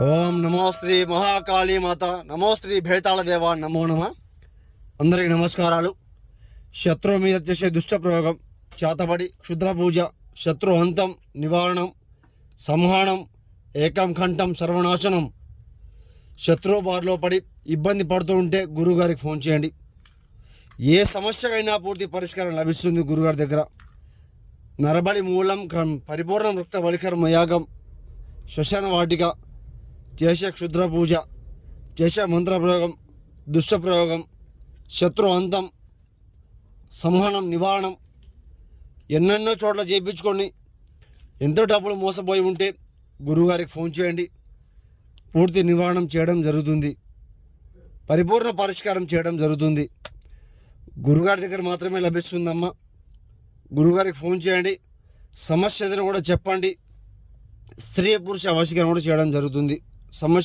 ఓం నమో శ్రీ మహాకాళీ మాత, నమో శ్రీ భేతాళ దేవ, నమో నమ. అందరికీ నమస్కారాలు. శత్రువు మీద చేసే దుష్ట ప్రయోగం, చేతబడి, క్షుద్ర పూజ, శత్రు అంతం, నివారణం, సంహానం, ఏకం కంఠం, సర్వనాశనం. శత్రువు బారిలో పడి ఇబ్బంది పడుతూ ఉంటే గురువుగారికి ఫోన్ చేయండి. ఏ సమస్యకైనా పూర్తి పరిష్కారం లభిస్తుంది గురుగారి దగ్గర. నరబలి మూలం పరిపూర్ణం రక్త బలికర్మ యాగం, శ్మశాన వాటిక, చేసే క్షుద్ర పూజ, చేసే మంత్ర ప్రయోగం, దుష్ట ప్రయోగం, శత్రు అంతం, సంహనం, నివారణం ఎన్నెన్నో చోట్ల చేయించుకొని ఎంతో డబ్బులు మోసపోయి ఉంటే గురువుగారికి ఫోన్ చేయండి. పూర్తి నివారణం చేయడం జరుగుతుంది, పరిపూర్ణ పరిష్కారం చేయడం జరుగుతుంది. గురుగారి దగ్గర మాత్రమే లభిస్తుందమ్మా. గురుగారికి ఫోన్ చేయండి. సమస్య ఏదైనా కూడా చెప్పండి. స్త్రీ పురుష వశీకరణ కూడా చేయడం జరుగుతుంది. సమస్య